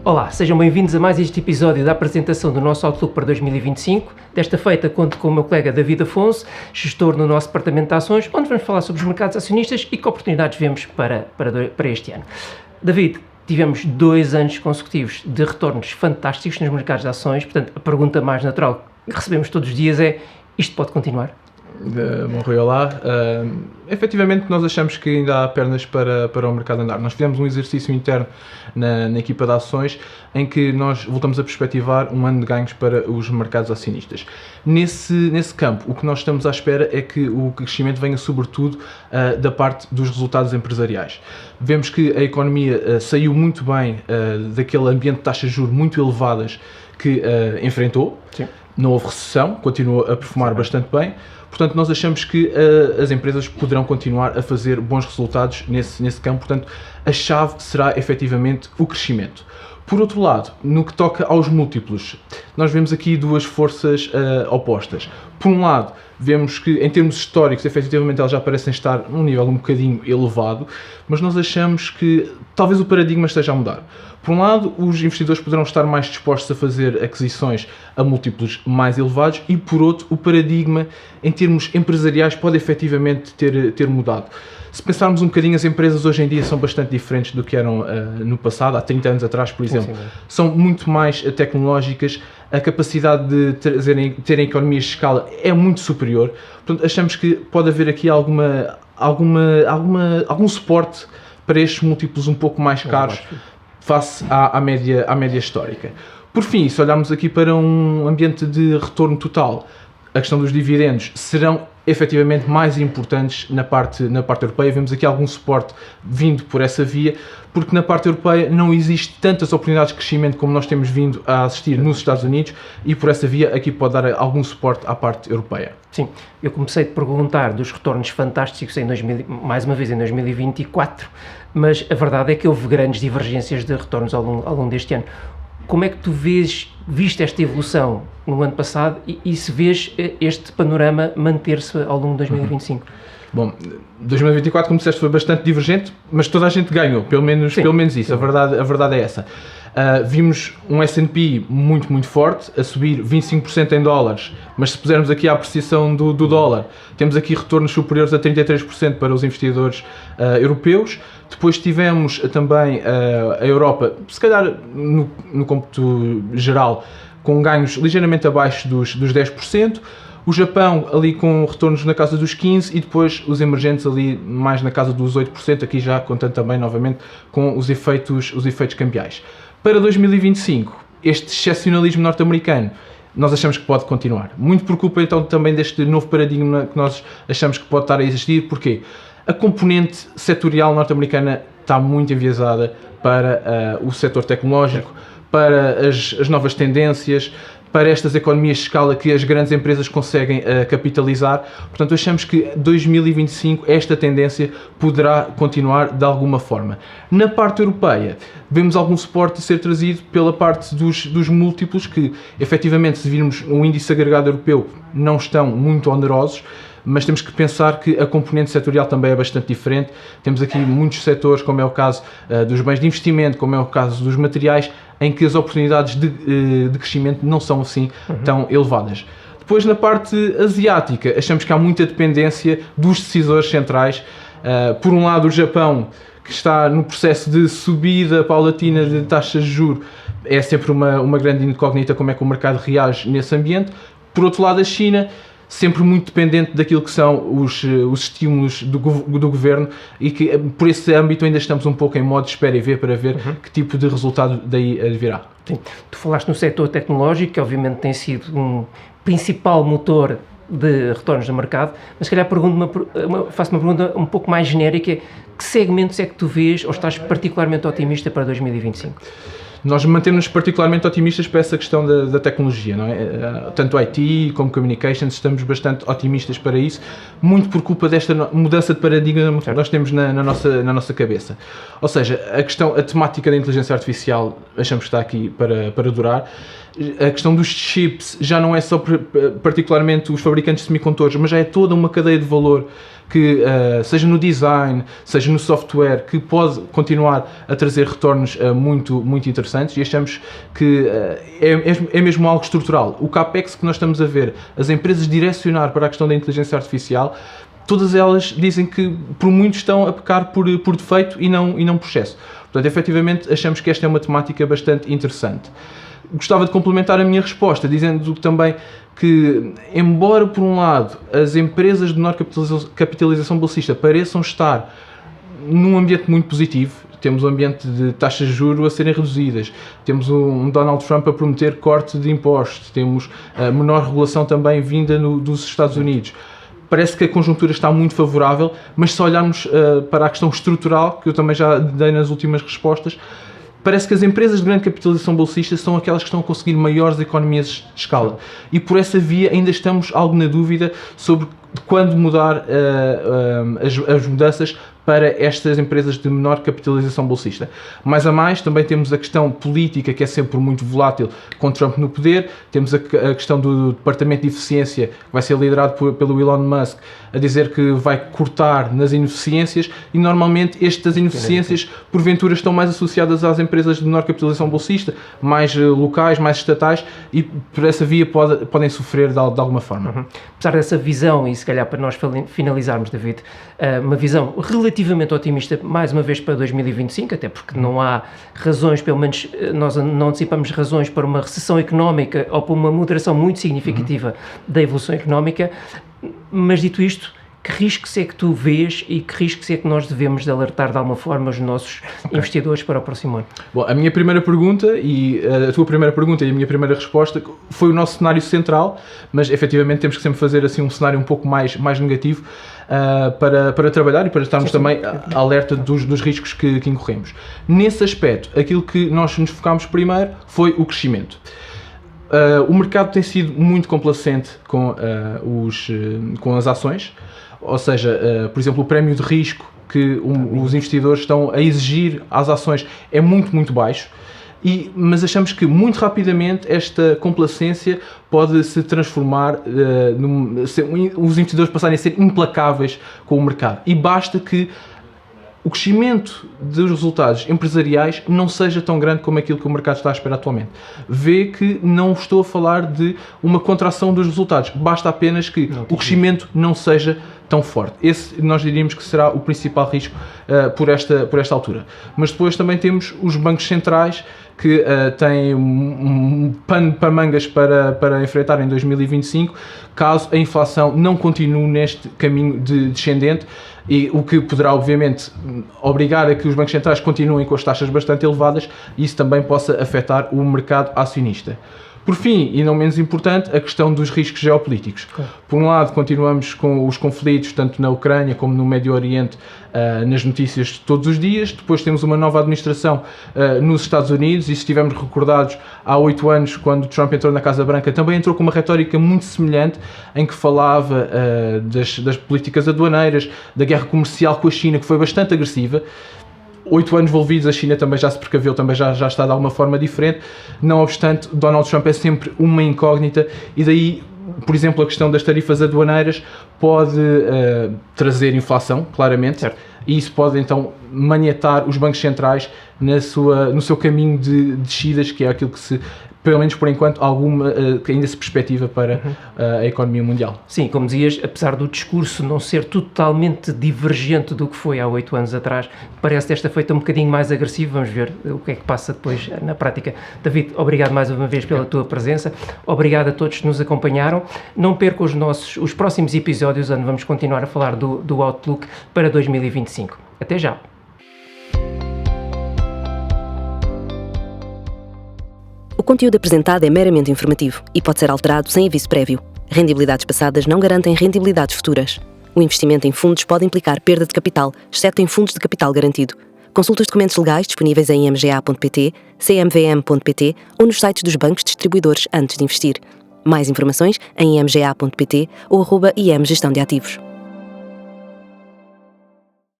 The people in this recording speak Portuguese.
Olá, sejam bem-vindos a mais este episódio da apresentação do nosso Outlook para 2025. Desta feita, conto com o meu colega David Afonso, gestor no nosso Departamento de Ações, onde vamos falar sobre os mercados acionistas e que oportunidades vemos para este ano. David, tivemos 2 anos consecutivos de retornos fantásticos nos mercados de ações, portanto, a pergunta mais natural que recebemos todos os dias é: isto pode continuar? Bom, Rui, olá. Efetivamente, nós achamos que ainda há pernas para o mercado andar. Nós fizemos um exercício interno na equipa de ações em que nós voltamos a perspectivar um ano de ganhos para os mercados acionistas. Nesse campo, o que nós estamos à espera é que o crescimento venha sobretudo da parte dos resultados empresariais. Vemos que a economia saiu muito bem daquele ambiente de taxas de juros muito elevadas que enfrentou. Sim. Não houve recessão, continuou a performar bastante bem. Portanto, nós achamos que as empresas poderão continuar a fazer bons resultados nesse campo. Portanto, a chave será efetivamente o crescimento. Por outro lado, no que toca aos múltiplos, nós vemos aqui duas forças opostas. Por um lado, vemos que em termos históricos, efetivamente, elas já parecem estar num nível um bocadinho elevado, mas nós achamos que talvez o paradigma esteja a mudar. Por um lado, os investidores poderão estar mais dispostos a fazer aquisições a múltiplos mais elevados e, por outro, o paradigma em termos empresariais pode efetivamente ter mudado. Se pensarmos um bocadinho, as empresas hoje em dia são bastante diferentes do que eram no passado, há 30 anos atrás, por exemplo. Sim. São muito mais tecnológicas, a capacidade de terem economias de escala é muito superior. Portanto, achamos que pode haver aqui algum suporte para estes múltiplos um pouco mais caros face à média histórica. Por fim, se olharmos aqui para um ambiente de retorno total, a questão dos dividendos serão efetivamente mais importantes na parte europeia. Vemos aqui algum suporte vindo por essa via, porque na parte europeia não existe tantas oportunidades de crescimento como nós temos vindo a assistir nos Estados Unidos e por essa via aqui pode dar algum suporte à parte europeia. Sim, eu comecei a perguntar dos retornos fantásticos mais uma vez em 2024, mas a verdade é que houve grandes divergências de retornos ao longo deste ano. Como é que tu viste esta evolução no ano passado e se vês este panorama manter-se ao longo de 2025? Bom, 2024, como disseste, foi bastante divergente, mas toda a gente ganhou, pelo menos isso. Sim. A verdade é essa. Vimos um S&P muito forte, a subir 25% em dólares, mas se pusermos aqui a apreciação do dólar, temos aqui retornos superiores a 33% para os investidores europeus. Depois tivemos também a Europa, se calhar no cômputo geral, com ganhos ligeiramente abaixo dos 10%. O Japão ali com retornos na casa dos 15% e depois os emergentes ali mais na casa dos 8%, aqui já contando também novamente com os efeitos cambiais. Para 2025, este excepcionalismo norte-americano, nós achamos que pode continuar. Muito por culpa então também deste novo paradigma que nós achamos que pode estar a existir. Porquê? A componente setorial norte-americana está muito enviesada para o setor tecnológico, para as novas tendências, para estas economias de escala que as grandes empresas conseguem capitalizar. Portanto, achamos que 2025 esta tendência poderá continuar de alguma forma. Na parte europeia, vemos algum suporte a ser trazido pela parte dos múltiplos que, efetivamente, se virmos o índice agregado europeu, não estão muito onerosos, mas temos que pensar que a componente setorial também é bastante diferente. Temos aqui muitos setores, como é o caso dos bens de investimento, como é o caso dos materiais, em que as oportunidades de crescimento não são assim tão elevadas. Depois, na parte asiática, achamos que há muita dependência dos decisores centrais. Por um lado, o Japão, que está no processo de subida paulatina de taxas de juros, é sempre uma grande incógnita como é que o mercado reage nesse ambiente. Por outro lado, a China, sempre muito dependente daquilo que são os estímulos do governo e que por esse âmbito ainda estamos um pouco em modo de espera e ver para ver que tipo de resultado daí virá. Sim. Tu falaste no setor tecnológico, que obviamente tem sido um principal motor de retornos no mercado, mas se calhar faço uma pergunta um pouco mais genérica: que segmentos é que tu vês ou estás particularmente otimista para 2025? Nós mantemos-nos particularmente otimistas para essa questão da tecnologia, não é? Tanto IT como Communications, estamos bastante otimistas para isso, muito por culpa desta mudança de paradigma que nós temos na nossa cabeça. Ou seja, a temática da inteligência artificial achamos que está aqui para durar. A questão dos chips já não é só particularmente os fabricantes de semicondutores, mas já é toda uma cadeia de valor que, seja no design, seja no software, que pode continuar a trazer retornos muito, muito interessantes, e achamos que é mesmo algo estrutural. O CAPEX que nós estamos a ver, as empresas direcionar para a questão da inteligência artificial, todas elas dizem que por muito estão a pecar por defeito e não por excesso. Portanto, efetivamente, achamos que esta é uma temática bastante interessante. Gostava de complementar a minha resposta, dizendo também que, embora por um lado as empresas de menor capitalização bolsista pareçam estar num ambiente muito positivo, temos um ambiente de taxas de juros a serem reduzidas, temos um Donald Trump a prometer corte de impostos, temos a menor regulação também vinda dos Estados Unidos. Parece que a conjuntura está muito favorável, mas se olharmos para a questão estrutural, que eu também já dei nas últimas respostas, parece que as empresas de grande capitalização bolsista são aquelas que estão a conseguir maiores economias de escala. E por essa via ainda estamos algo na dúvida sobre quando mudar as mudanças para estas empresas de menor capitalização bolsista. Mais a mais, também temos a questão política, que é sempre muito volátil, com Trump no poder. Temos a questão do Departamento de Eficiência, que vai ser liderado pelo Elon Musk, a dizer que vai cortar nas ineficiências, e normalmente estas ineficiências, porventura, estão mais associadas às empresas de menor capitalização bolsista, mais locais, mais estatais, e por essa via podem sofrer de alguma forma. Uhum. Apesar dessa visão, e se calhar para nós finalizarmos, David, uma visão relativamente otimista, mais uma vez para 2025, até porque não há razões, pelo menos nós não antecipamos razões para uma recessão económica ou para uma moderação muito significativa da evolução económica, mas dito isto, que riscos é que tu vês e que riscos é que nós devemos de alertar de alguma forma os nossos investidores para o próximo ano? Bom, a minha primeira pergunta e a tua primeira pergunta e a minha primeira resposta foi o nosso cenário central, mas efetivamente temos que sempre fazer assim um cenário um pouco mais negativo para trabalhar e para estarmos também alerta dos riscos que incorremos. Nesse aspecto, aquilo que nós nos focámos primeiro foi o crescimento. O mercado tem sido muito complacente com as ações, ou seja, por exemplo, o prémio de risco que os investidores estão a exigir às ações é muito, muito baixo, mas achamos que muito rapidamente esta complacência pode se transformar, os investidores passarem a ser implacáveis com o mercado, e basta que o crescimento dos resultados empresariais não seja tão grande como aquilo que o mercado está a esperar atualmente. Vê que não estou a falar de uma contração dos resultados, basta apenas que o crescimento não seja tão forte. Esse nós diríamos que será o principal risco por esta altura. Mas depois também temos os bancos centrais que têm um pano para mangas para enfrentar em 2025, caso a inflação não continue neste caminho descendente, e o que poderá, obviamente, obrigar a que os bancos centrais continuem com as taxas bastante elevadas, e isso também possa afetar o mercado acionista. Por fim, e não menos importante, a questão dos riscos geopolíticos. Por um lado, continuamos com os conflitos, tanto na Ucrânia como no Médio Oriente, nas notícias de todos os dias. Depois temos uma nova administração nos Estados Unidos, e se estivermos recordados, há 8 anos, quando Trump entrou na Casa Branca, também entrou com uma retórica muito semelhante, em que falava das políticas aduaneiras, da guerra comercial com a China, que foi bastante agressiva. 8 anos envolvidos, a China também já se precaveu, também já está de alguma forma diferente. Não obstante, Donald Trump é sempre uma incógnita, e daí, por exemplo, a questão das tarifas aduaneiras pode trazer inflação, claramente, certo. E isso pode então maniatar os bancos centrais no seu caminho de descidas, que é aquilo que se, pelo menos por enquanto, que ainda se perspectiva para a economia mundial. Sim, como dizias, apesar do discurso não ser totalmente divergente do que foi há 8 anos atrás, parece desta feita um bocadinho mais agressivo. Vamos ver o que é que passa depois na prática. David, obrigado mais uma vez pela tua presença, obrigado a todos que nos acompanharam. Não percam os próximos episódios, onde vamos continuar a falar do Outlook para 2025. Até já! O conteúdo apresentado é meramente informativo e pode ser alterado sem aviso prévio. Rendibilidades passadas não garantem rendibilidades futuras. O investimento em fundos pode implicar perda de capital, exceto em fundos de capital garantido. Consulte os documentos legais disponíveis em imga.pt, cmvm.pt ou nos sites dos bancos distribuidores antes de investir. Mais informações em imga.pt ou @imgestão de ativos.